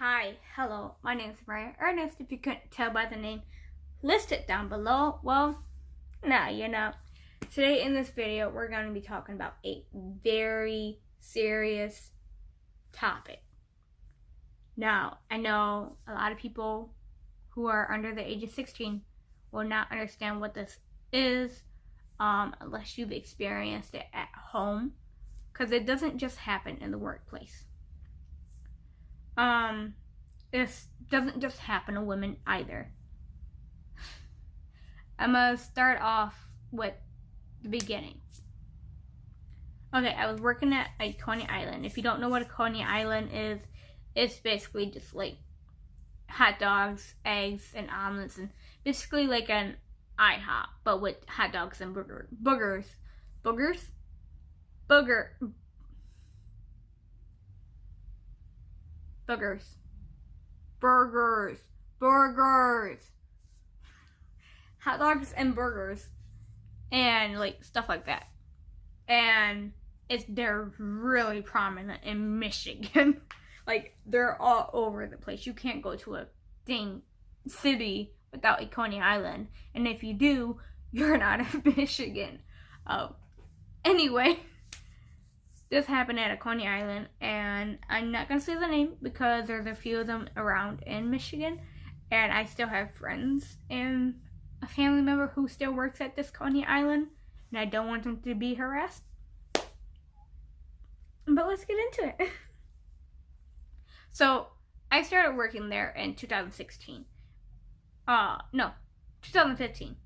Hi, hello, my name is Mariah Ernest. If you couldn't tell by the name listed down below, well, now you know. Today in this video, we're going to be talking about a very serious topic. Now, I know a lot of people who are under the age of 16 will not understand what this is unless you've experienced it at home, because it doesn't just happen in the workplace. This doesn't just happen to women either. I'm gonna start off with the beginning. Okay, I was working at a Coney Island. If you don't know what a Coney Island is, it's basically just like hot dogs, eggs, and omelets, and basically like an IHOP, but with hot dogs and boogers. Hot dogs and burgers and like stuff like that. And they're really prominent in Michigan. Like they're all over the place. You can't go to a dang city without a Coney Island. And if you do, you're not in Michigan. Anyway, this happened at a Coney Island, and I'm not going to say the name because there's a few of them around in Michigan, and I still have friends and a family member who still works at this Coney Island, and I don't want them to be harassed. But let's get into it. So, I started working there in 2016. 2015.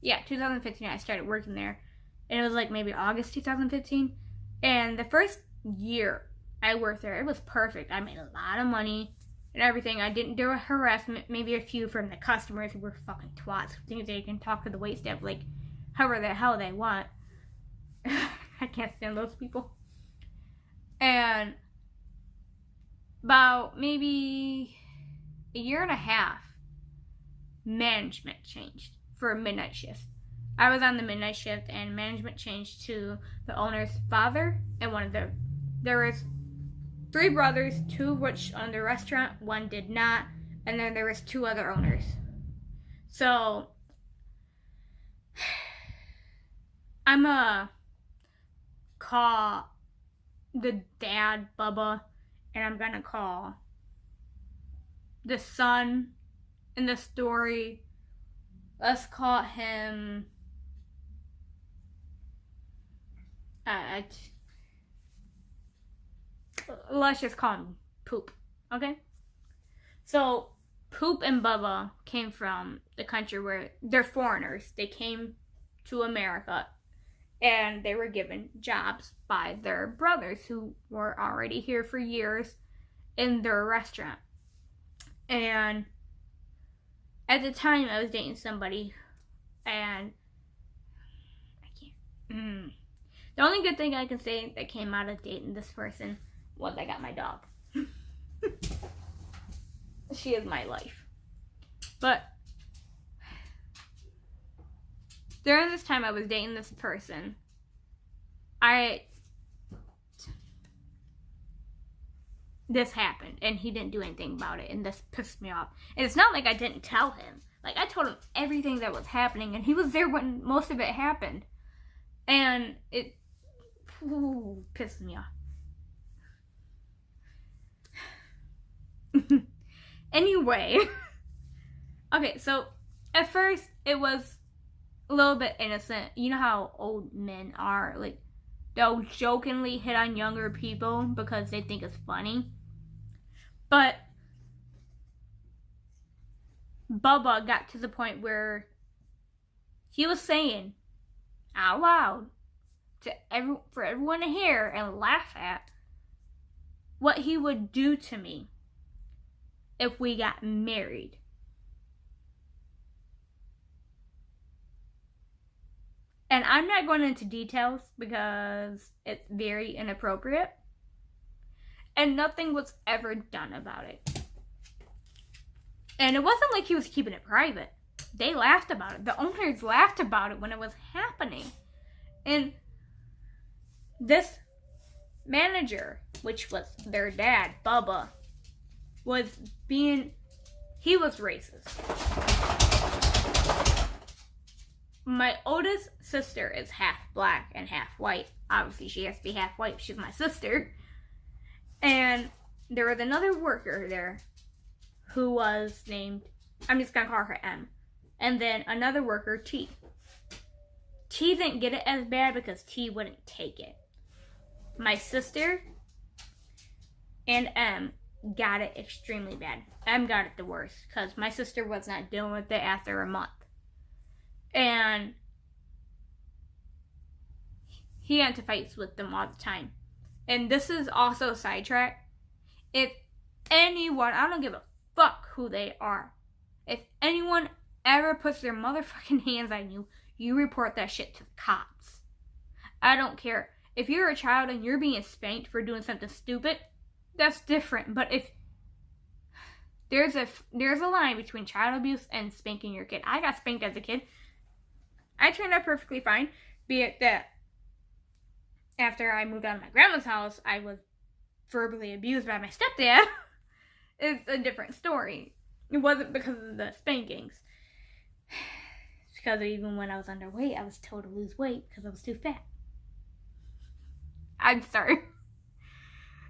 Yeah, 2015 I started working there, and it was like maybe August 2015. And the first year I worked there, it was perfect. I made a lot of money and everything. I didn't do a harassment, maybe a few from the customers who were fucking twats who think they can talk to the waitstaff like however the hell they want. I can't stand those people. And about maybe a year and a half, management changed for a midnight shift. I was on the midnight shift, and management changed to the owner's father and there was 3 brothers, 2 of which owned the restaurant, 1 did not, and then there was 2 other owners. So I'm gonna call the dad Bubba, and I'm gonna call the son in the story, let's call him let's just call him Poop, okay? So, Poop and Bubba came from the country where they're foreigners. They came to America, and they were given jobs by their brothers who were already here for years in their restaurant. And at the time, I was dating somebody, and the only good thing I can say that came out of dating this person was I got my dog. She is my life. But during this time I was dating this person, this happened, and he didn't do anything about it, and this pissed me off. And it's not like I didn't tell him. Like, I told him everything that was happening, and he was there when most of it happened. And it pissed me off. Anyway. Okay, so at first it was a little bit innocent. You know how old men are. Like, they'll jokingly hit on younger people because they think it's funny. But Bubba got to the point where he was saying out loud for everyone to hear and laugh at what he would do to me if we got married. And I'm not going into details because it's very inappropriate. And nothing was ever done about it. And it wasn't like he was keeping it private. They laughed about it. The owners laughed about it when it was happening. And this manager, which was their dad, Bubba, he was racist. My oldest sister is half black and half white. Obviously, she has to be half white. She's my sister. And there was another worker there who was named, I'm just going to call her M. And then another worker, T. T didn't get it as bad because T wouldn't take it. My sister and M got it extremely bad. M got it the worst because my sister was not dealing with it after a month. And he had to fight with them all the time. And this is also a sidetrack. If anyone, I don't give a fuck who they are. If anyone ever puts their motherfucking hands on you, you report that shit to the cops. I don't care. If you're a child and you're being spanked for doing something stupid, that's different. But if there's a line between child abuse and spanking your kid. I got spanked as a kid. I turned out perfectly fine. Be it that after I moved out of my grandma's house, I was verbally abused by my stepdad. It's a different story. It wasn't because of the spankings. It's because even when I was underweight, I was told to lose weight because I was too fat. I'm sorry.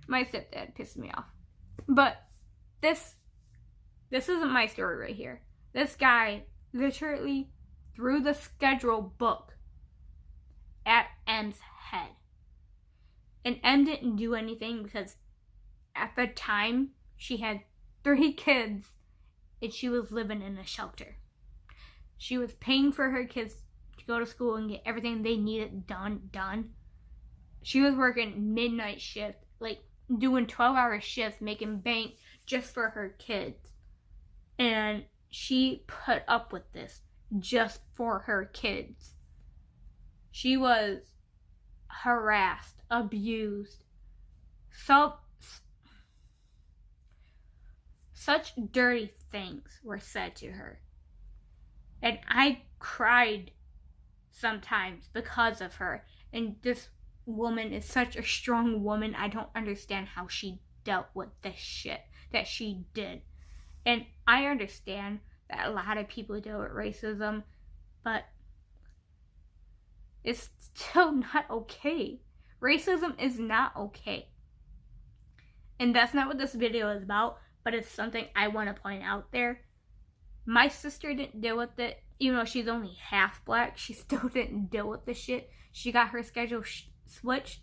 My stepdad pissed me off. But this isn't my story right here. This guy literally threw the schedule book at M's head. And M didn't do anything because at the time she had 3 kids and she was living in a shelter. She was paying for her kids to go to school and get everything they needed done. She was working midnight shift, like doing 12-hour shifts, making bank just for her kids. And she put up with this just for her kids. She was harassed, abused. Such dirty things were said to her. And I cried sometimes because of her. And this woman is such a strong woman. I don't understand how she dealt with the shit that she did. And I understand that a lot of people deal with racism, but it's still not okay. Racism is not okay. And that's not what this video is about, but it's something I want to point out there. My sister didn't deal with it, even though she's only half black. She still didn't deal with the shit. She got her schedule switched.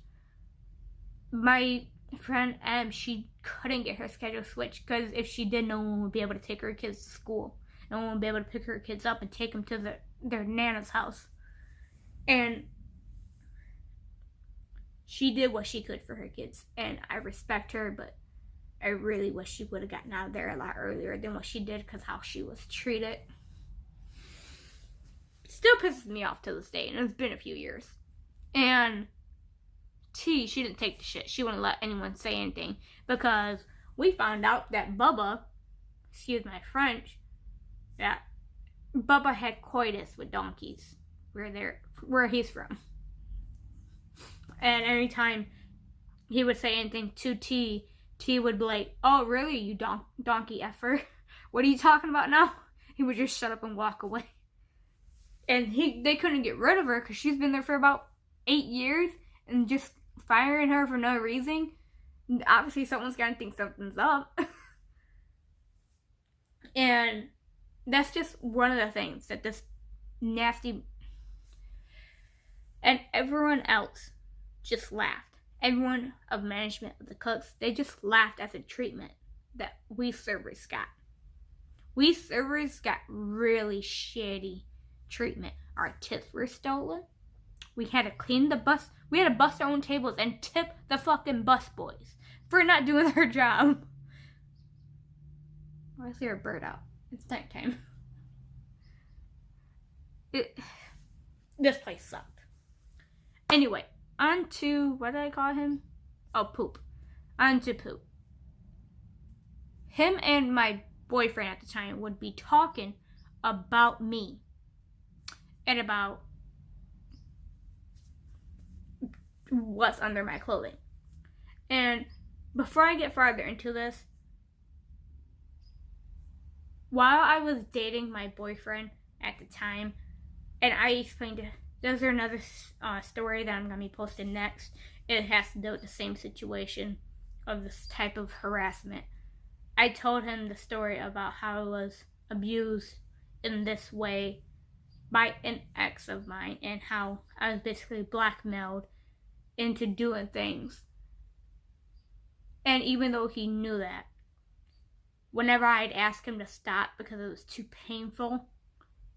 My friend M, she couldn't get her schedule switched because if she did, no one would be able to take her kids to school. No one would be able to pick her kids up and take them to their nana's house. And she did what she could for her kids. And I respect her, but I really wish she would have gotten out of there a lot earlier than what she did because how she was treated. Still pisses me off to this day, and it's been a few years. And T, she didn't take the shit. She wouldn't let anyone say anything because we found out that Bubba, excuse my French, that Bubba had coitus with donkeys where he's from. And every time he would say anything to T, T would be like, "Oh, really, you donkey effer? What are you talking about now?" He would just shut up and walk away. And they couldn't get rid of her because she's been there for about 8 years and just firing her for no reason. Obviously, someone's got to think something's up. And that's just one of the things that this nasty... And everyone else just laughed. Everyone of management, of the cooks, they just laughed at the treatment that we servers got. We servers got really shitty treatment. Our tips were stolen. We had to clean the bus. We had to bust our own tables and tip the fucking bus boys for not doing their job. Why is there a bird out? It's nighttime. This place sucked. Anyway, on to, what did I call him? Oh, Poop. On to Poop. Him and my boyfriend at the time would be talking about me and about what's under my clothing. And before I get farther into this, while I was dating my boyfriend at the time, and I explained it, there's another story that I'm going to be posting next. It has to do with the same situation of this type of harassment. I told him the story about how I was abused in this way by an ex of mine, and how I was basically blackmailed into doing things. And even though he knew that, whenever I'd ask him to stop because it was too painful,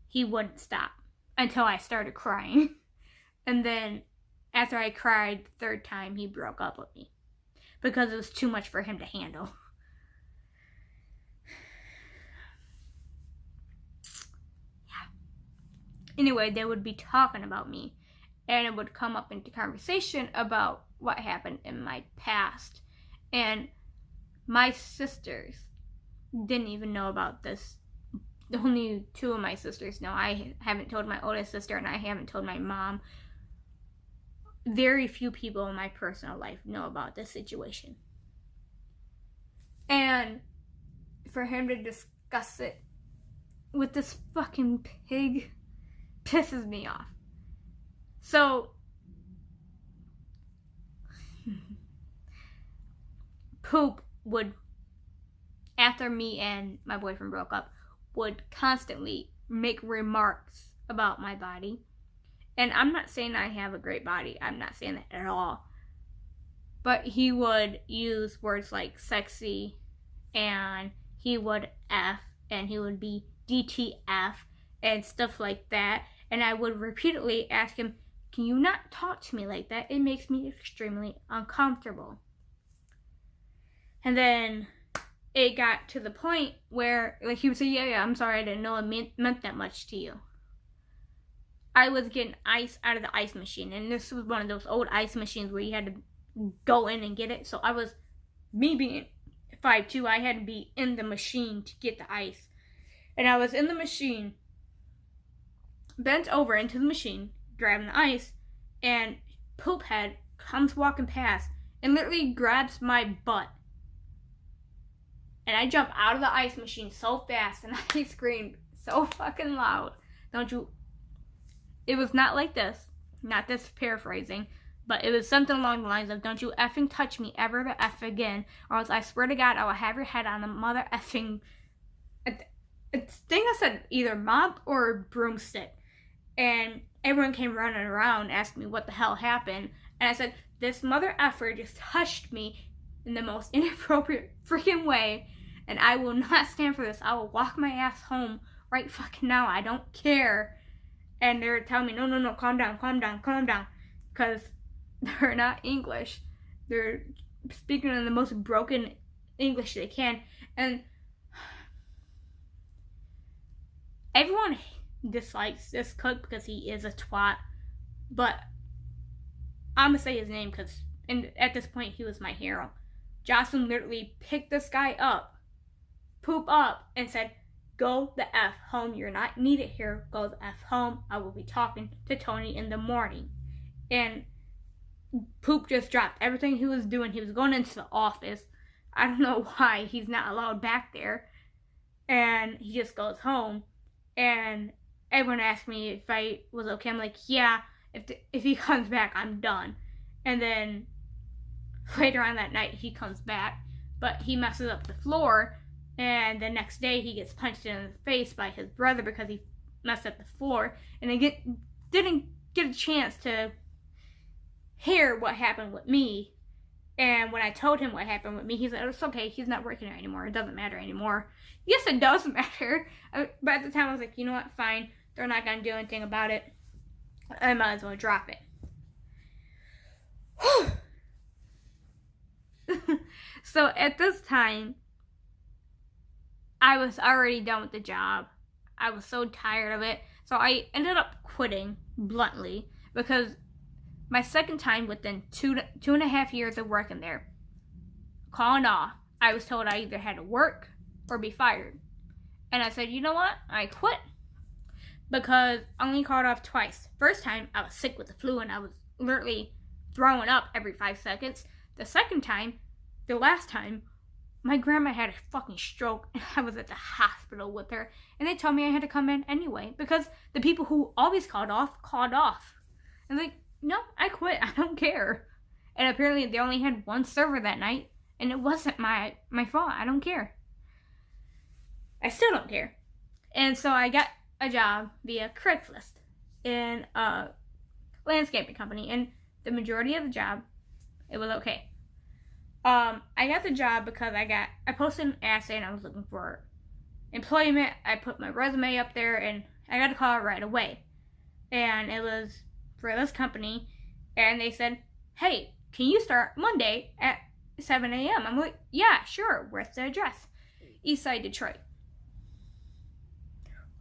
he wouldn't stop until I started crying. And then after I cried the third time, he broke up with me because it was too much for him to handle. Anyway, they would be talking about me, and it would come up into conversation about what happened in my past. And my sisters didn't even know about this. Only two of my sisters know. I haven't told my oldest sister, and I haven't told my mom. Very few people in my personal life know about this situation. And for him to discuss it with this fucking pig pisses me off. So, Poop would, after me and my boyfriend broke up, would constantly make remarks about my body. And I'm not saying I have a great body. I'm not saying that at all. But he would use words like sexy, and he would F, and he would be DTF, and stuff like that. And I would repeatedly ask him, can you not talk to me like that? It makes me extremely uncomfortable. And then it got to the point where, like, he would say, yeah, I'm sorry, I didn't know it meant that much to you. I was getting ice out of the ice machine, and this was one of those old ice machines where you had to go in and get it. So me being 5'2", I had to be in the machine to get the ice. And I was in the machine, bent over into the machine, grabbing the ice, and Poophead comes walking past and literally grabs my butt. And I jump out of the ice machine so fast, and I screamed so fucking loud. It was not like this, not this paraphrasing, but it was something along the lines of, don't you effing touch me ever to F again, or else I swear to God I will have your head on a mother effing, I think I said either mop or broomstick. And everyone came running around asking me what the hell happened. And I said, this mother effer just touched me in the most inappropriate freaking way, and I will not stand for this. I will walk my ass home right fucking now. I don't care. And they're telling me, no, calm down. Because they're not English. They're speaking in the most broken English they can. And everyone dislikes this cook because he is a twat. But I'm going to say his name because at this point he was my hero. Jocelyn literally picked this guy up, Poop up, and said, go the F home. You're not needed here. Go the F home. I will be talking to Tony in the morning. And Poop just dropped everything he was doing. He was going into the office. I don't know why he's not allowed back there. And he just goes home. And everyone asked me if I was okay. I'm like, yeah, if he comes back, I'm done. And then later on that night, he comes back. But he messes up the floor. And the next day, he gets punched in the face by his brother because he messed up the floor. And they didn't get a chance to hear what happened with me. And when I told him what happened with me, he said, it's okay, he's not working there anymore. It doesn't matter anymore. Yes, it does matter. But at the time, I was like, you know what, fine. They're not going to do anything about it. I might as well drop it. So at this time, I was already done with the job. I was so tired of it. So I ended up quitting bluntly because my second time within two and a half years of working there, calling off, I was told I either had to work or be fired. And I said, you know what? I quit because I only called off twice. First time, I was sick with the flu and I was literally throwing up every 5 seconds. The second time, the last time, my grandma had a fucking stroke and I was at the hospital with her. And they told me I had to come in anyway because the people who always called off. And like, no, I quit. I don't care. And apparently they only had one server that night. And it wasn't my fault. I don't care. I still don't care. And so I got a job via Craigslist in a landscaping company. And the majority of the job, it was okay. I got the job because I posted an essay and I was looking for employment. I put my resume up there and I got a call right away. And it was for this company. And they said, hey, can you start Monday at 7 a.m.? I'm like, yeah, sure. Where's the address? Eastside Detroit.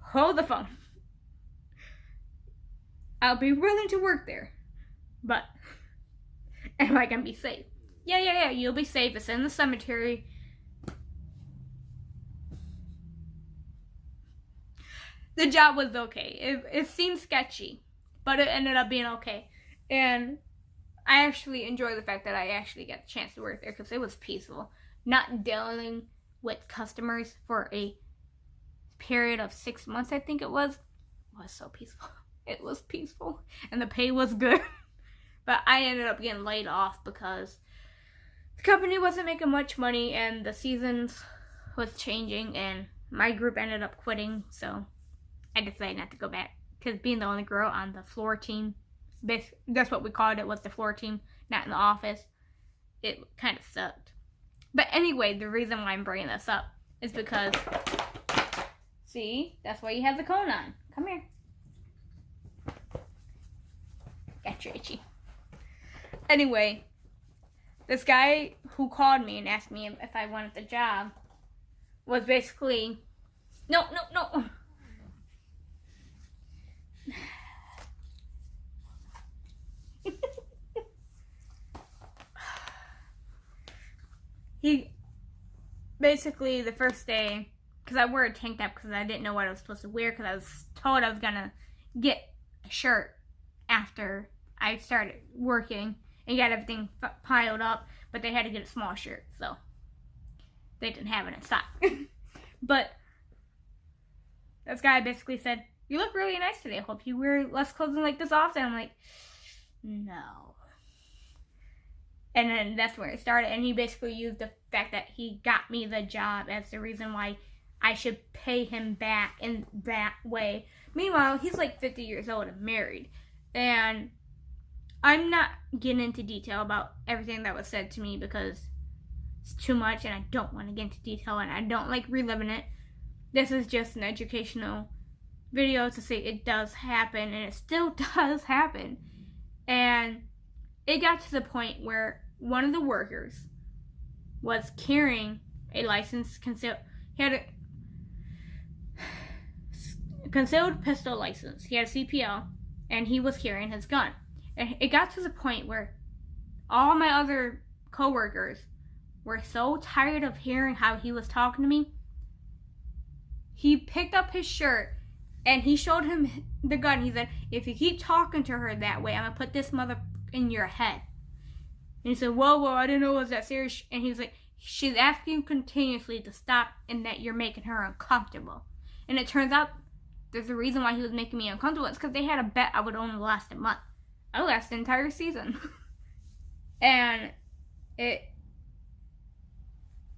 Hold the phone. I'll be willing to work there. But am I going to be safe? Yeah, you'll be safe. It's in the cemetery. The job was okay. It seemed sketchy, but it ended up being okay. And I actually enjoy the fact that I actually got the chance to work there because it was peaceful. Not dealing with customers for a period of 6 months, I think it was so peaceful. It was peaceful. And the pay was good. But I ended up getting laid off because the company wasn't making much money and the seasons was changing and my group ended up quitting, so I decided not to go back because being the only girl on the floor team, that's what we called it, was the floor team, not in the office, it kind of sucked. But anyway, the reason why I'm bringing this up is because, see, that's why you have the cone on. Come here. Got you itchy. Anyway, this guy who called me and asked me if I wanted the job was basically, no. He basically, the first day, because I wore a tank top because I didn't know what I was supposed to wear because I was told I was going to get a shirt after I started working and got everything piled up, but they had to get a small shirt, so they didn't have it in stock. But this guy basically said, you look really nice today. I hope you wear less clothing like this often. I'm like, no. And then that's where it started. And he basically used the fact that he got me the job as the reason why I should pay him back in that way. Meanwhile, he's like 50 years old and married. And I'm not getting into detail about everything that was said to me because it's too much and I don't want to get into detail and I don't like reliving it. This is just an educational video to say it does happen and it still does happen. And it got to the point where one of the workers was carrying a license he had a concealed pistol license. He had a CPL and he was carrying his gun. And it got to the point where all my other coworkers were so tired of hearing how he was talking to me. He picked up his shirt and he showed him the gun. He said, if you keep talking to her that way, I'm going to put this mother in your head. And he said, whoa, I didn't know it was that serious. And he was like, she's asking you continuously to stop and that you're making her uncomfortable. And it turns out there's a reason why he was making me uncomfortable. It's because they had a bet I would only last a month. I would last the entire season. And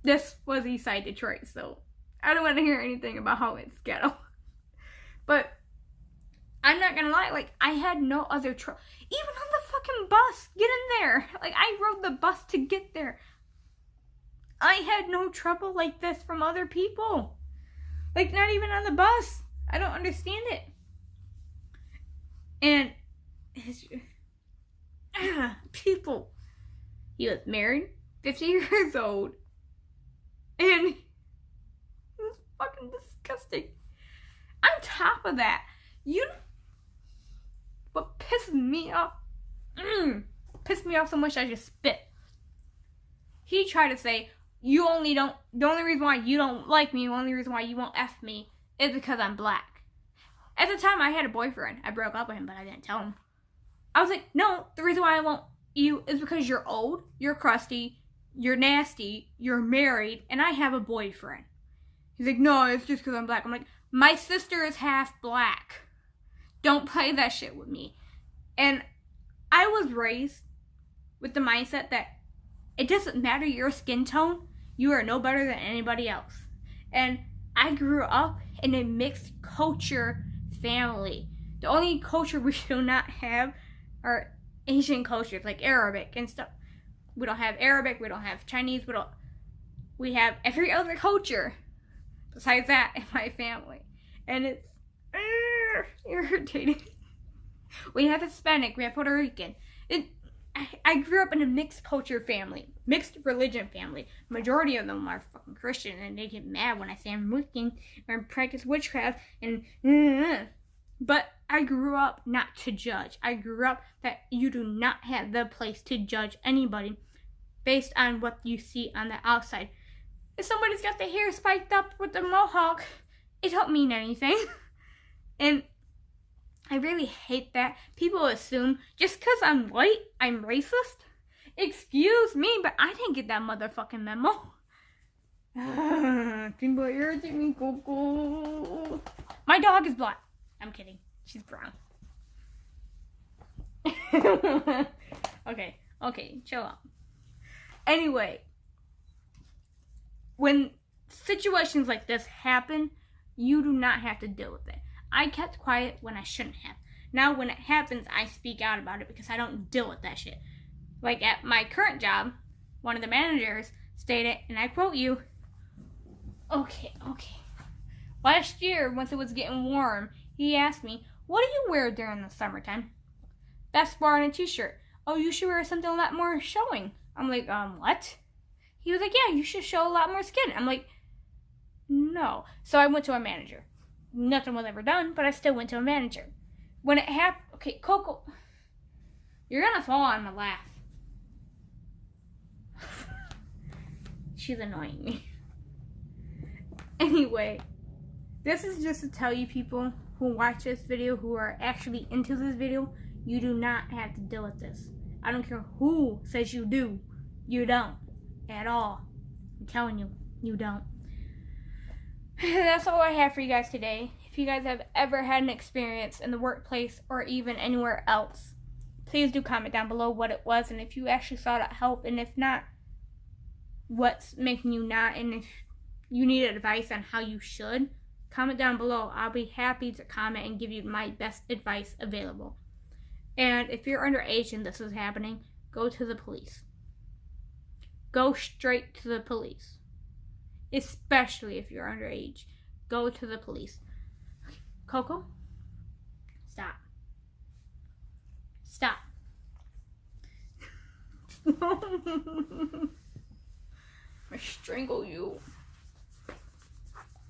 this was Eastside Detroit, so I don't want to hear anything about how it's ghetto. But I'm not gonna lie, like, I had no other trouble. Even on the fucking bus, get in there. Like, I rode the bus to get there. I had no trouble like this from other people. Like, not even on the bus. I don't understand it. And it's people. He was married, 50 years old, and it was fucking disgusting. On top of that, what pissed me off so much I just spit. He tried to say, the only reason why you don't like me, the only reason why you won't F me is because I'm black. At the time, I had a boyfriend. I broke up with him, but I didn't tell him. I was like, no, the reason why I won't you is because you're old, you're crusty, you're nasty, you're married, and I have a boyfriend. He's like, no, it's just because I'm black. I'm like, my sister is half black. Don't play that shit with me. And I was raised with the mindset that it doesn't matter your skin tone, you are no better than anybody else. And I grew up in a mixed culture family. The only culture we do not have are Asian cultures, like Arabic and stuff. We don't have Arabic, we don't have Chinese, we have every other culture besides that in my family. And it's irritating. We have Hispanic, we have Puerto Rican. I grew up in a mixed culture family, mixed religion family. Majority of them are fucking Christian, and they get mad when I say I'm Wiccan or practice witchcraft But I grew up not to judge. I grew up that you do not have the place to judge anybody based on what you see on the outside. If somebody's got the hair spiked up with a mohawk, it don't mean anything. And I really hate that. People assume just because I'm white, I'm racist. Excuse me, but I didn't get that motherfucking memo. People irritate me. Go. My dog is black. I'm kidding. She's brown. Okay, chill out. Anyway, when situations like this happen, you do not have to deal with it. I kept quiet when I shouldn't have. Now when it happens, I speak out about it because I don't deal with that shit. Like at my current job, one of the managers stated, and I quote you, okay. Last year, once it was getting warm, he asked me, what do you wear during the summertime? Best bar and a t-shirt. Oh, you should wear something a lot more showing. I'm like, what? He was like, yeah, you should show a lot more skin. I'm like, no. So I went to a manager. Nothing was ever done, but I still went to a manager. When it happened, okay, Coco, you're gonna fall on my laugh. She's annoying me. Anyway, this is just to tell you people who watch this video, who are actually into this video, you do not have to deal with this. I don't care who says you do. You don't. At all. I'm telling you, you don't. That's all I have for you guys today. If you guys have ever had an experience in the workplace or even anywhere else, please do comment down below what it was and if you actually sought out help, and if not, what's making you not, and if you need advice on how you should, comment down below. I'll be happy to comment and give you my best advice available. And if you're underage and this is happening, go to the police. Go straight to the police. Especially if you're underage. Go to the police. Coco? Stop. Stop. I strangle you.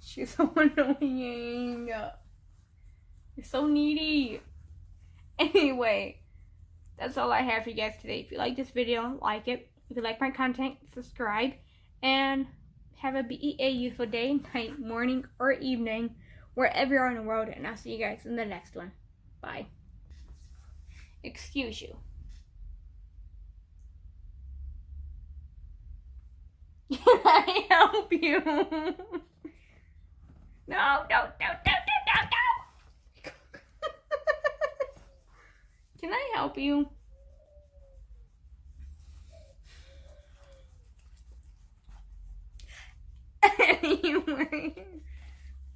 She's so annoying. You're so needy. Anyway, that's all I have for you guys today. If you like this video, like it. If you like my content, subscribe. And have a beautiful day, night, morning, or evening, wherever you are in the world. And I'll see you guys in the next one. Bye. Excuse you. Can I help you? No. Can I help you? Anyway,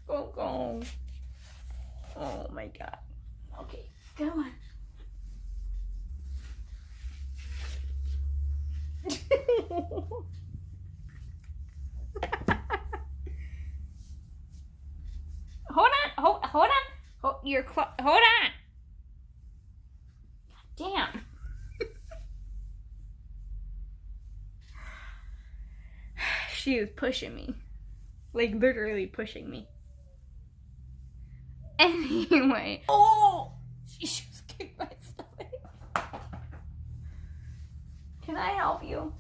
go. Oh my god. Okay, come on. Hold on. Hold on. Damn. She was pushing me. Like, literally pushing me. Anyway. Oh! She just kicked my stomach. Can I help you?